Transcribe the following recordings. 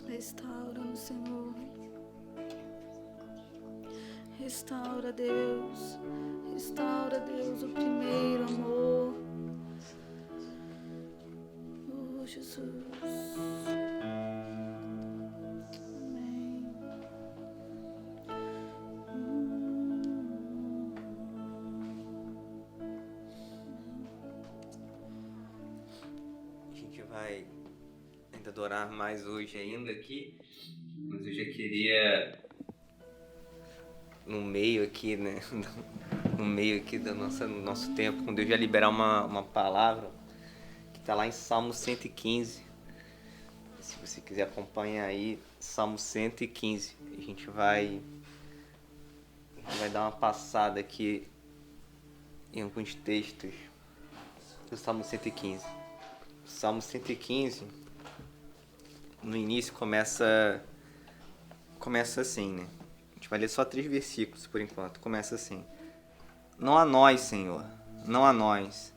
Restaura-nos, Senhor. Restaura, Deus. Restaura, Deus, o primeiro amor. Oh, Jesus. Amém. A gente vai ainda adorar mais hoje ainda aqui, mas eu já queria no meio aqui, né? No meio aqui do nosso tempo, quando Deus já liberar uma palavra que está lá em Salmo 115. Se você quiser acompanhar aí, Salmo 115. A gente vai dar uma passada aqui em alguns textos do Salmo 115. O Salmo 115, no início começa assim, né? A gente vai ler só 3 versículos por enquanto. Começa assim: Não a nós, Senhor, não a nós,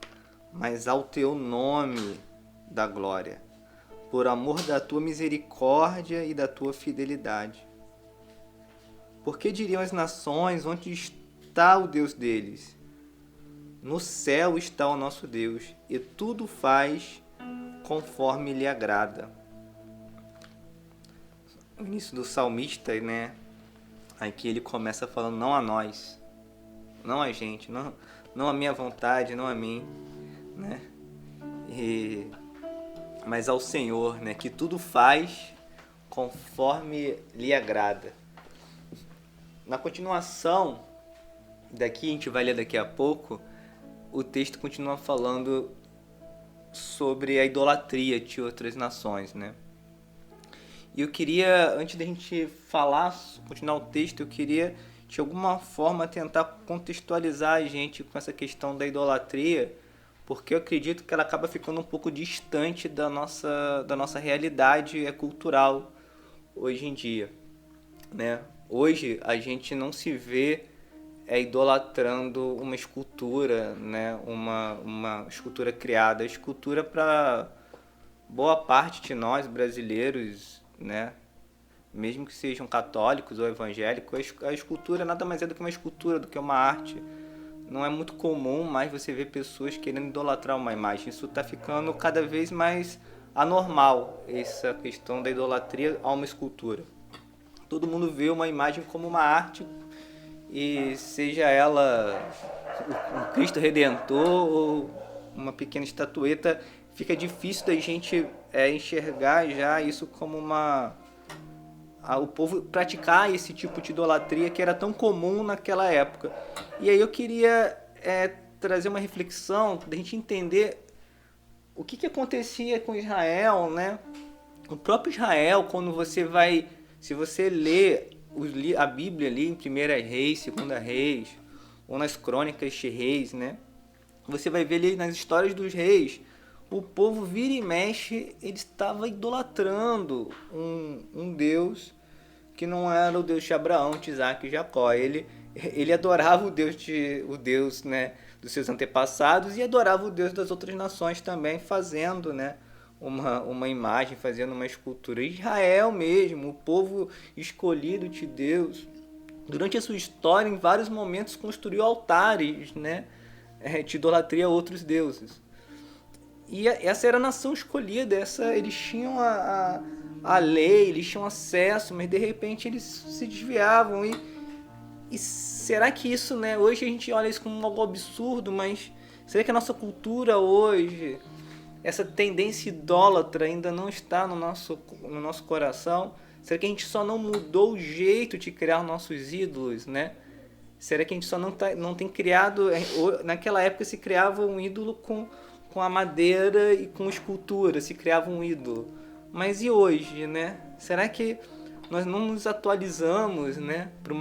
mas ao teu nome da glória, por amor da tua misericórdia e da tua fidelidade. Porque diriam as nações: onde está o Deus deles? No céu está o nosso Deus, e tudo faz conforme lhe agrada. O início do salmista, né? Aqui ele começa falando: não a nós, não a gente, não a minha vontade, não a mim, né? Mas ao Senhor, né? Que tudo faz conforme lhe agrada. Na continuação daqui, a gente vai ler daqui a pouco, o texto continua falando sobre a idolatria de outras nações, né? E eu queria, antes da gente falar, continuar o texto, eu queria de alguma forma tentar contextualizar a gente com essa questão da idolatria, porque eu acredito que ela acaba ficando um pouco distante da nossa realidade cultural hoje em dia, né? Hoje a gente não se vê idolatrando uma escultura, né? Uma escultura criada. A escultura, para boa parte de nós brasileiros, né? Mesmo que sejam católicos ou evangélicos, a escultura nada mais é do que uma escultura, do que uma arte. Não é muito comum mais você ver pessoas querendo idolatrar uma imagem. Isso está ficando cada vez mais anormal, essa questão da idolatria a uma escultura. Todo mundo vê uma imagem como uma arte, e seja ela o Cristo Redentor ou uma pequena estatueta, fica difícil da gente enxergar já isso como o povo praticar esse tipo de idolatria que era tão comum naquela época. E aí eu queria trazer uma reflexão da gente entender o que acontecia com Israel, né? O próprio Israel, quando você vai, se você lê a Bíblia ali em 1 Reis, 2 Reis, ou nas Crônicas de Reis, né? Você vai ver ali nas histórias dos reis, o povo vira e mexe, ele estava idolatrando um Deus que não era o Deus de Abraão, de Isaac e Jacó. Ele adorava o Deus, né, dos seus antepassados, e adorava o Deus das outras nações também, fazendo, né, uma imagem, fazendo uma escultura. Israel mesmo, o povo escolhido de Deus, durante a sua história, em vários momentos construiu altares, né, de idolatria a outros deuses. E essa era a nação escolhida, eles tinham a lei, eles tinham acesso, mas de repente eles se desviavam. E será que isso, né, hoje a gente olha isso como algo absurdo, mas será que a nossa cultura hoje, essa tendência idólatra ainda não está no nosso coração? Será que a gente só não mudou o jeito de criar nossos ídolos, né? Será que a gente só não tem criado... Naquela época se criava um ídolo com a madeira e com escultura, se criava um ídolo. Mas e hoje, né? Será que nós não nos atualizamos, né, para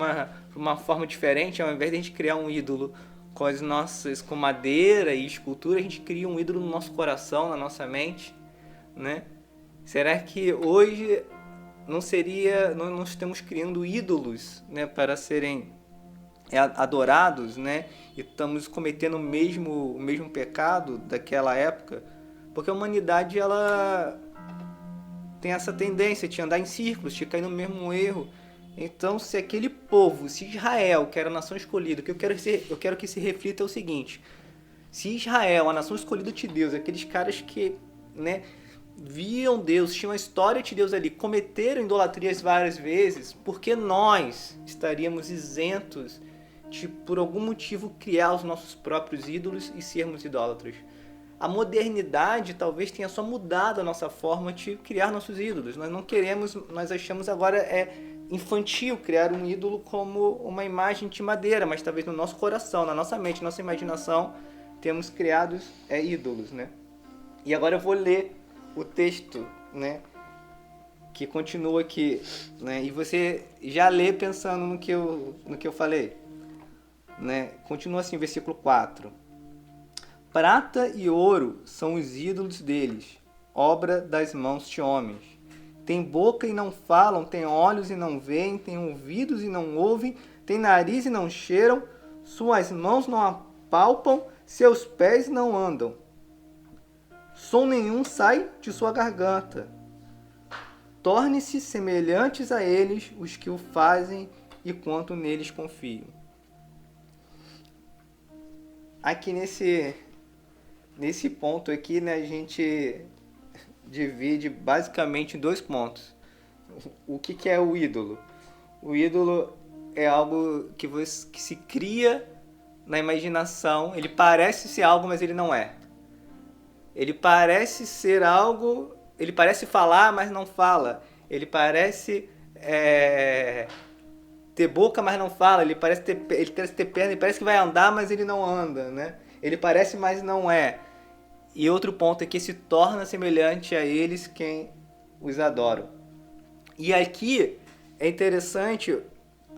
uma forma diferente? Ao invés de a gente criar um ídolo com madeira e escultura, a gente cria um ídolo no nosso coração, na nossa mente, né? Será que hoje nós estamos criando ídolos, né, para serem adorados, né? E estamos cometendo o mesmo pecado daquela época? Porque a humanidade, tem essa tendência de andar em círculos, de cair no mesmo erro. Então, se aquele povo, se Israel, que era a nação escolhida, o que eu quero que se reflita é o seguinte: se Israel, a nação escolhida de Deus, aqueles caras que, né, viam Deus, tinham a história de Deus ali, cometeram idolatrias várias vezes, por que nós estaríamos isentos de, por algum motivo, criar os nossos próprios ídolos e sermos idólatras? A modernidade talvez tenha só mudado a nossa forma de criar nossos ídolos. Nós não queremos, nós achamos agora infantil criar um ídolo como uma imagem de madeira, mas talvez no nosso coração, na nossa mente, na nossa imaginação, temos criados ídolos, né? E agora eu vou ler o texto, né, que continua aqui, né? E você já lê pensando no que eu falei, né? Continua assim, versículo 4. Prata e ouro são os ídolos deles, obra das mãos de homens. Tem boca e não falam, tem olhos e não veem, tem ouvidos e não ouvem, tem nariz e não cheiram, suas mãos não apalpam, seus pés não andam. Som nenhum sai de sua garganta. Torne-se semelhantes a eles os que o fazem e quanto neles confiam. Aqui nesse ponto aqui, né, a gente divide basicamente em 2 pontos. O que é o ídolo? O ídolo é algo que se cria na imaginação. Ele parece ser algo, mas ele não é. Ele parece ser algo, ele parece falar, mas não fala. Ele parece ter boca, mas não fala. Ele parece ter perna, ele parece que vai andar, mas ele não anda, né? Ele parece, mas não é. E outro ponto é que se torna semelhante a eles quem os adoram. E aqui é interessante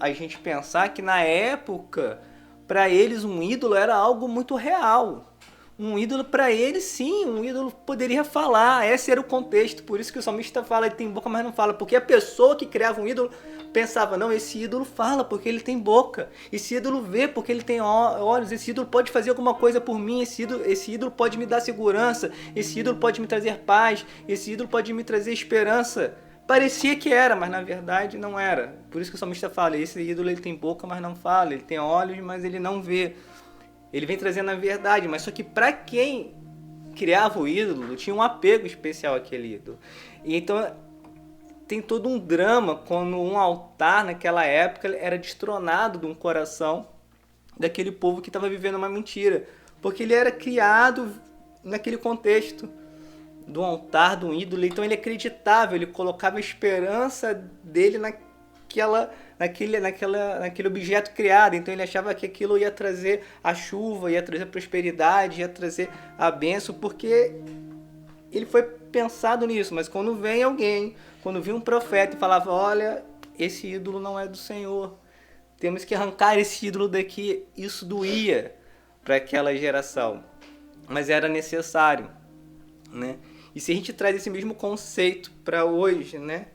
a gente pensar que na época, para eles um ídolo era algo muito real. Um ídolo para eles, sim, um ídolo poderia falar. Esse era o contexto, por isso que o salmista fala, ele tem boca, mas não fala. Porque a pessoa que criava um ídolo pensava, não, esse ídolo fala porque ele tem boca. Esse ídolo vê porque ele tem olhos. Esse ídolo pode fazer alguma coisa por mim. Esse ídolo pode me dar segurança. Esse ídolo pode me trazer paz. Esse ídolo pode me trazer esperança. Parecia que era, mas na verdade não era. Por isso que o salmista fala, esse ídolo ele tem boca, mas não fala. Ele tem olhos, mas ele não vê. Ele vem trazendo a verdade, mas só que para quem criava o ídolo, tinha um apego especial àquele ídolo. E então tem todo um drama quando um altar naquela época era destronado de um coração daquele povo que estava vivendo uma mentira. Porque ele era criado naquele contexto do altar, do ídolo. Então ele acreditava, ele colocava a esperança dele naquele objeto criado. Então ele achava que aquilo ia trazer a chuva, ia trazer a prosperidade, ia trazer a bênção, porque ele foi pensado nisso. Mas quando vem alguém, quando vinha um profeta e falava, olha, esse ídolo não é do Senhor, temos que arrancar esse ídolo daqui, isso doía para aquela geração, mas era necessário, né? E se a gente traz esse mesmo conceito para hoje, né?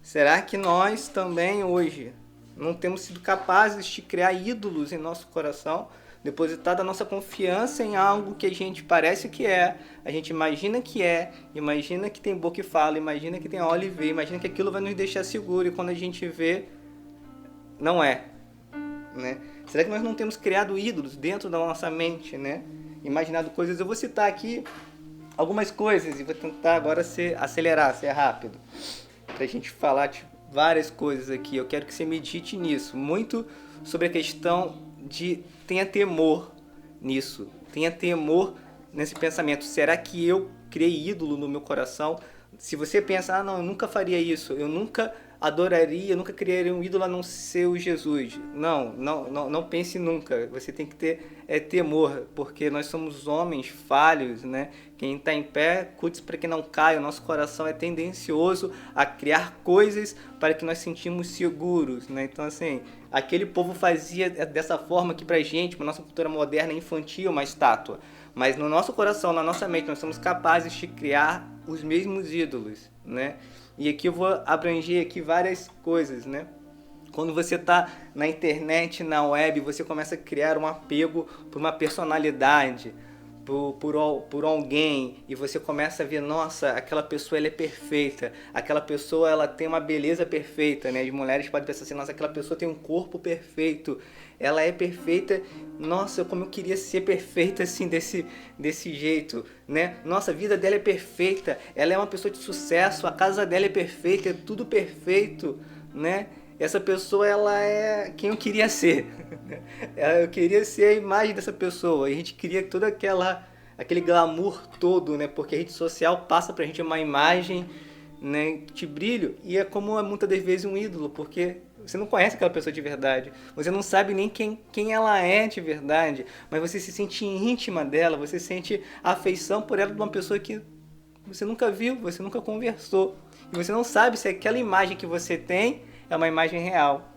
Será que nós também hoje não temos sido capazes de criar ídolos em nosso coração, depositar a nossa confiança em algo que a gente parece que é, a gente imagina que tem boca e fala, imagina que tem olho e vê, imagina que aquilo vai nos deixar seguro, e quando a gente vê, não é, né? Será que nós não temos criado ídolos dentro da nossa mente, né? Imaginado coisas. Eu vou citar aqui algumas coisas e vou tentar agora acelerar, ser rápido, pra gente falar de várias coisas aqui. Eu quero que você medite nisso, muito sobre a questão de tenha temor nisso, tenha temor nesse pensamento. Será que eu criei ídolo no meu coração? Se você pensa, não, eu nunca faria isso, eu nunca adoraria, eu nunca criaria um ídolo a não ser o Jesus. Não pense nunca. Você tem que ter temor, porque nós somos homens falhos, né? Quem está em pé, cuide-se para que não caia. O nosso coração é tendencioso a criar coisas para que nós sentimos seguros, né? Então, assim, aquele povo fazia dessa forma que pra gente, pra nossa cultura moderna, é infantil, uma estátua. Mas no nosso coração, na nossa mente, nós somos capazes de criar os mesmos ídolos, né? E aqui eu vou abranger aqui várias coisas, né? Quando você está na internet, na web, você começa a criar um apego por uma personalidade, por alguém e você começa a ver, nossa, aquela pessoa ela é perfeita, aquela pessoa ela tem uma beleza perfeita, né? As mulheres podem pensar assim, nossa, aquela pessoa tem um corpo perfeito, ela é perfeita, nossa, como eu queria ser perfeita assim, desse jeito, né? Nossa, a vida dela é perfeita, ela é uma pessoa de sucesso, a casa dela é perfeita, é tudo perfeito, né? Essa pessoa, ela é quem eu queria ser. Eu queria ser a imagem dessa pessoa. E a gente cria todo aquele glamour todo, né? Porque a rede social passa pra gente uma imagem, né, de brilho. E é como muitas das vezes um ídolo, porque você não conhece aquela pessoa de verdade. Você não sabe nem quem ela é de verdade. Mas você se sente íntima dela, você sente afeição por ela de uma pessoa que você nunca viu, você nunca conversou. E você não sabe se aquela imagem que você tem é uma imagem real.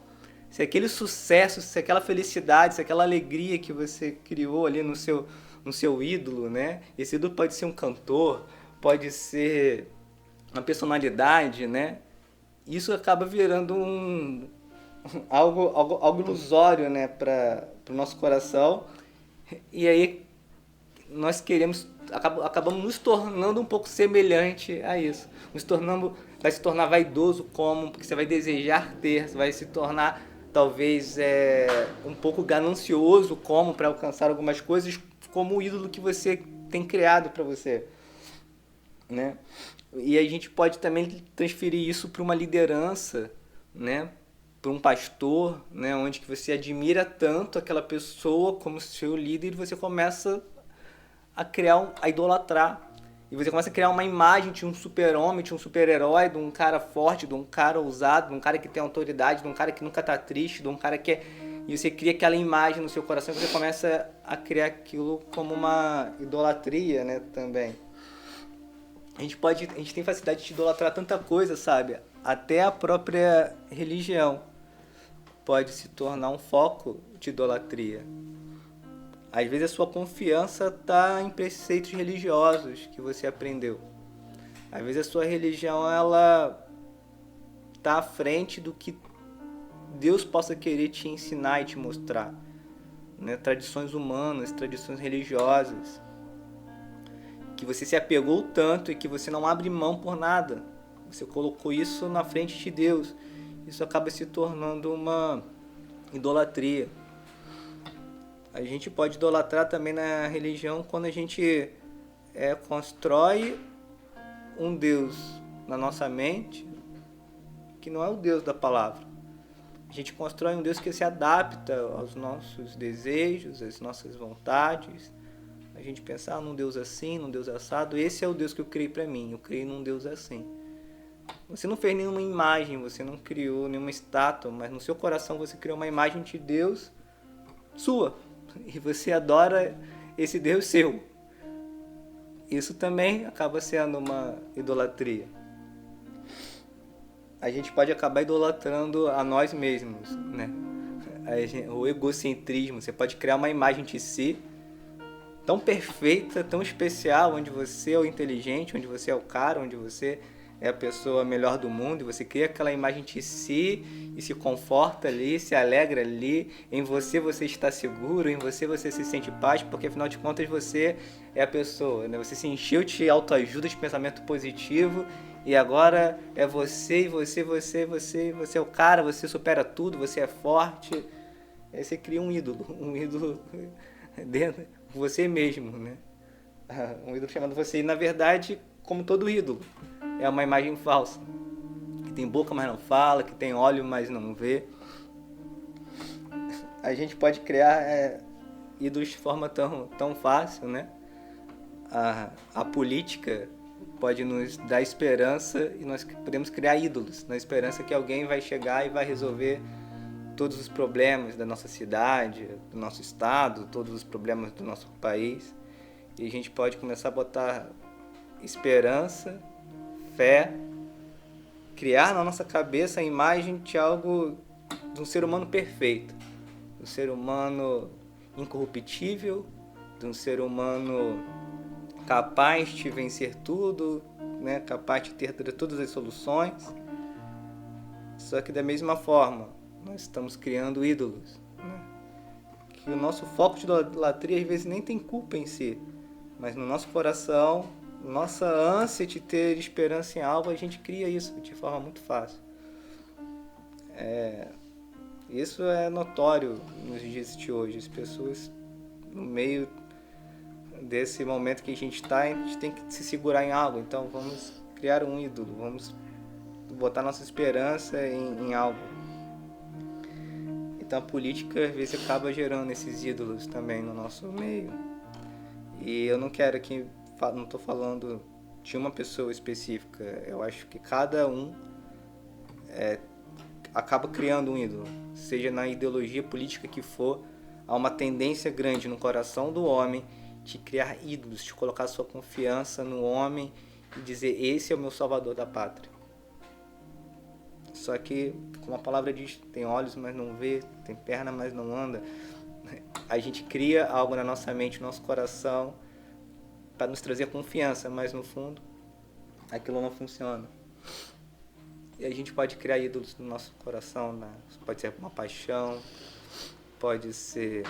Se aquele sucesso, se aquela felicidade, se aquela alegria que você criou ali no seu ídolo, né? Esse ídolo pode ser um cantor, pode ser uma personalidade, né? Isso acaba virando algo ilusório, né? Para o nosso coração. E aí nós acabamos nos tornando um pouco semelhante a isso. Vai se tornar vaidoso como, porque você vai desejar ter, você vai se tornar talvez um pouco ganancioso como para alcançar algumas coisas, como o ídolo que você tem criado para você, né? E a gente pode também transferir isso para uma liderança, né? Para um pastor, né? Onde que você admira tanto aquela pessoa como seu líder e você começa a idolatrar. E você começa a criar uma imagem de um super-homem, de um super-herói, de um cara forte, de um cara ousado, de um cara que tem autoridade, de um cara que nunca tá triste, de um cara que é... E você cria aquela imagem no seu coração e você começa a criar aquilo como uma idolatria, né, também. A gente tem facilidade de idolatrar tanta coisa, sabe? Até a própria religião pode se tornar um foco de idolatria. Às vezes a sua confiança está em preceitos religiosos que você aprendeu. Às vezes a sua religião ela está à frente do que Deus possa querer te ensinar e te mostrar, né? Tradições humanas, tradições religiosas, que você se apegou tanto e que você não abre mão por nada. Você colocou isso na frente de Deus. Isso acaba se tornando uma idolatria. A gente pode idolatrar também na religião quando a gente constrói um Deus na nossa mente que não é o Deus da palavra. A gente constrói um Deus que se adapta aos nossos desejos, às nossas vontades. A gente pensa num Deus assim, num Deus assado. Esse é o Deus que eu criei para mim. Eu criei num Deus assim. Você não fez nenhuma imagem, você não criou nenhuma estátua, mas no seu coração você criou uma imagem de Deus sua. E você adora esse Deus seu. Isso também acaba sendo uma idolatria. A gente pode acabar idolatrando a nós mesmos, né? O egocentrismo. Você pode criar uma imagem de si tão perfeita, tão especial, onde você é o inteligente, onde você é o cara, onde você é a pessoa melhor do mundo, e você cria aquela imagem de si e se conforta ali, se alegra ali, em você está seguro, em você se sente paz, porque afinal de contas você é a pessoa, né? Você se encheu de autoajuda, de pensamento positivo, e agora é você é o cara, você supera tudo, você é forte. Aí você cria um ídolo dentro de você mesmo, né? Um ídolo chamado você, e na verdade, como todo ídolo, é uma imagem falsa, que tem boca, mas não fala, que tem olho, mas não vê. A gente pode criar ídolos de forma tão fácil, né? A política pode nos dar esperança e nós podemos criar ídolos, na esperança que alguém vai chegar e vai resolver todos os problemas da nossa cidade, do nosso estado, todos os problemas do nosso país. E a gente pode começar a botar esperança, fé, criar na nossa cabeça a imagem de de um ser humano perfeito, de um ser humano incorruptível, de um ser humano capaz de vencer tudo, né? Capaz de ter todas as soluções. Só que da mesma forma, nós estamos criando ídolos, né? Que o nosso foco de idolatria às vezes nem tem culpa em si, Mas no nosso coração, nossa ânsia de ter esperança em algo, a gente cria isso de forma muito fácil. Isso é notório nos dias de hoje. As pessoas, no meio desse momento que a gente está, a gente tem que se segurar em algo. Então vamos criar um ídolo, vamos botar nossa esperança em algo. Então a política às vezes acaba gerando esses ídolos também no nosso meio. E eu não quero aqui, não estou falando de uma pessoa específica. Eu acho que cada um acaba criando um ídolo, seja na ideologia política que for. Há uma tendência grande no coração do homem de criar ídolos, de colocar sua confiança no homem e dizer: esse é o meu salvador da pátria. Só que, como a palavra diz, tem olhos, mas não vê, tem perna, mas não anda. A gente cria algo na nossa mente, no nosso coração, para nos trazer confiança, mas no fundo, aquilo não funciona. E a gente pode criar ídolos no nosso coração, né? Pode ser uma paixão, pode ser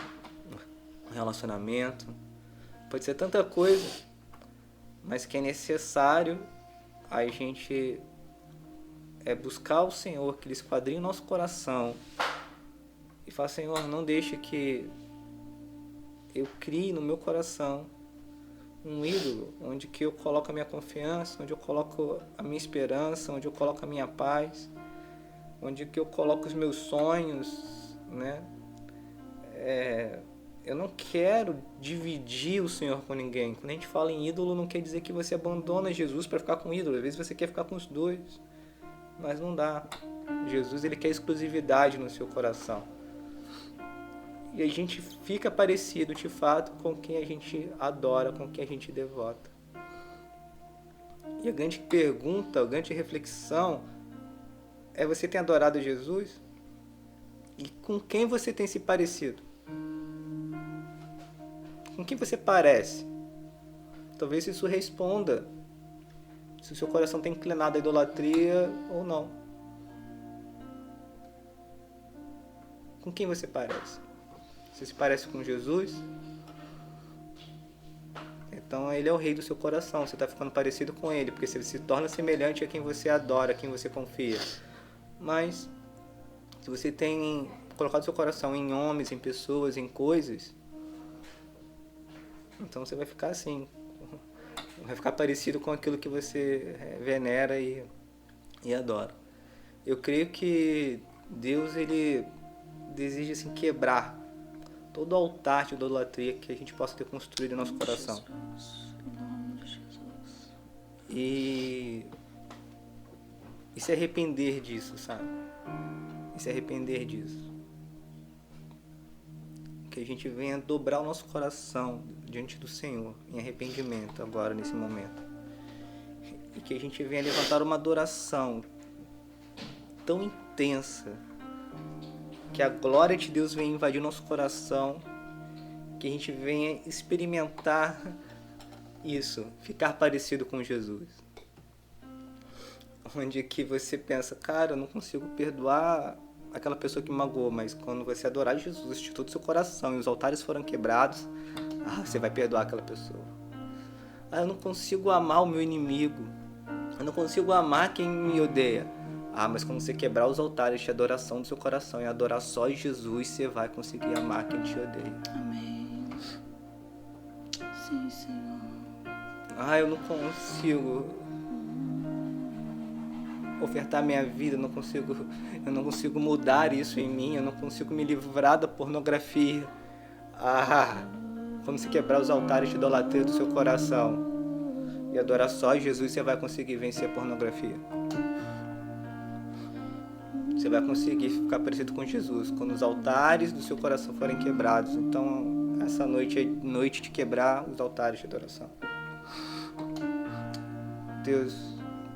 um relacionamento, pode ser tanta coisa, mas que é necessário a gente buscar o Senhor, que Ele esquadrinhe o nosso coração e falar: Senhor, não deixe que eu crie no meu coração um ídolo, onde que eu coloco a minha confiança, onde eu coloco a minha esperança, onde eu coloco a minha paz, onde que eu coloco os meus sonhos, né? Eu não quero dividir o Senhor com ninguém. Quando a gente fala em ídolo, não quer dizer que você abandona Jesus para ficar com o ídolo. Às vezes você quer ficar com os dois, mas não dá. Jesus, Ele quer exclusividade no seu coração. E a gente fica parecido, de fato, com quem a gente adora, com quem a gente devota. E a grande pergunta, a grande reflexão é: você tem adorado Jesus? E com quem você tem se parecido? Com quem você parece? Talvez isso responda se o seu coração tem inclinado à idolatria ou não. Com quem você parece? Você se parece com Jesus? Então Ele é o rei do seu coração. Você está ficando parecido com Ele, porque você se torna semelhante a quem você adora, a quem você confia. Mas se você tem colocado seu coração em homens, em pessoas, em coisas, então você vai ficar assim, vai ficar parecido com aquilo que você venera e adora. Eu creio que Deus, Ele deseja assim quebrar todo o altar de idolatria que a gente possa ter construído em nosso coração. Em nome de Jesus. E se arrepender disso, sabe? E se arrepender disso. Que a gente venha dobrar o nosso coração diante do Senhor em arrependimento agora, nesse momento. E que a gente venha levantar uma adoração tão intensa, que a glória de Deus venha invadir nosso coração, que a gente venha experimentar isso, ficar parecido com Jesus. Onde que você pensa: cara, eu não consigo perdoar aquela pessoa que me magoou, mas quando você adorar Jesus de todo o seu coração e os altares foram quebrados, você vai perdoar aquela pessoa. Eu não consigo amar o meu inimigo, eu não consigo amar quem me odeia. Mas quando você quebrar os altares de adoração do seu coração e adorar só Jesus, você vai conseguir amar quem te odeia. Amém. Sim, Senhor. Eu não consigo ofertar minha vida, eu não consigo mudar isso em mim, eu não consigo me livrar da pornografia. Quando você quebrar os altares de idolatria do seu coração e adorar só Jesus, você vai conseguir vencer a pornografia. Você vai conseguir ficar parecido com Jesus quando os altares do seu coração forem quebrados. Então, essa noite é noite de quebrar os altares de adoração. Deus,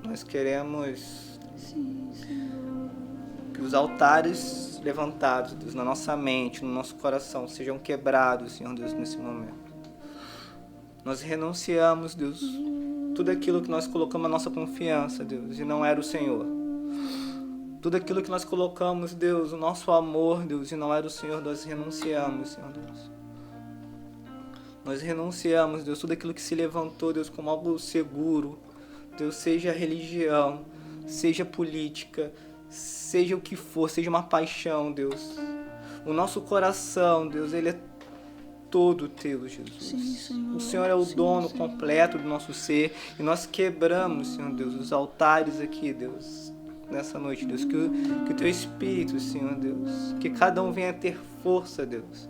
nós queremos que os altares levantados, Deus, na nossa mente, no nosso coração, sejam quebrados, Senhor Deus, nesse momento. Nós renunciamos, Deus, tudo aquilo que nós colocamos a nossa confiança, Deus, e não era o Senhor. Tudo aquilo que nós colocamos, Deus, o nosso amor, Deus, e não era o Senhor, nós renunciamos, Senhor Deus. Nós renunciamos, Deus, tudo aquilo que se levantou, Deus, como algo seguro. Deus, seja religião, seja política, seja o que for, seja uma paixão, Deus. O nosso coração, Deus, ele é todo teu, Jesus. Sim, Senhor. O Senhor é o Sim, dono Senhor. completo do nosso ser. E nós quebramos, Senhor Deus, os altares aqui, Deus, nessa noite, Deus. Que o teu Espírito, Senhor Deus, que cada um venha ter força, Deus,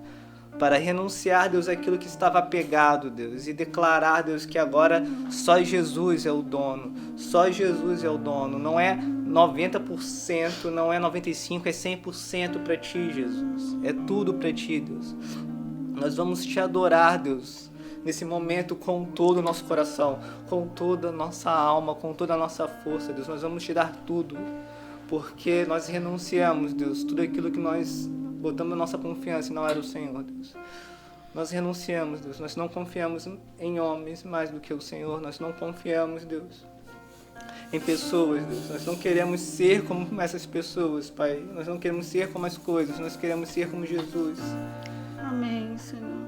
para renunciar, Deus, aquilo que estava apegado, Deus, e declarar, Deus, que agora só Jesus é o dono, só Jesus é o dono, não é 90%, não é 95%, é 100% para Ti, Jesus, é tudo para Ti, Deus. Nós vamos Te adorar, Deus, nesse momento com todo o nosso coração, com toda a nossa alma, com toda a nossa força, Deus, nós vamos Te dar tudo, porque nós renunciamos, Deus, tudo aquilo que nós botamos a nossa confiança e não era o Senhor, Deus. Nós renunciamos, Deus. Nós não confiamos em homens mais do que o Senhor. Nós não confiamos, Deus, em pessoas, Deus. Nós não queremos ser como essas pessoas, Pai. Nós não queremos ser como as coisas. Nós queremos ser como Jesus. Amém, Senhor.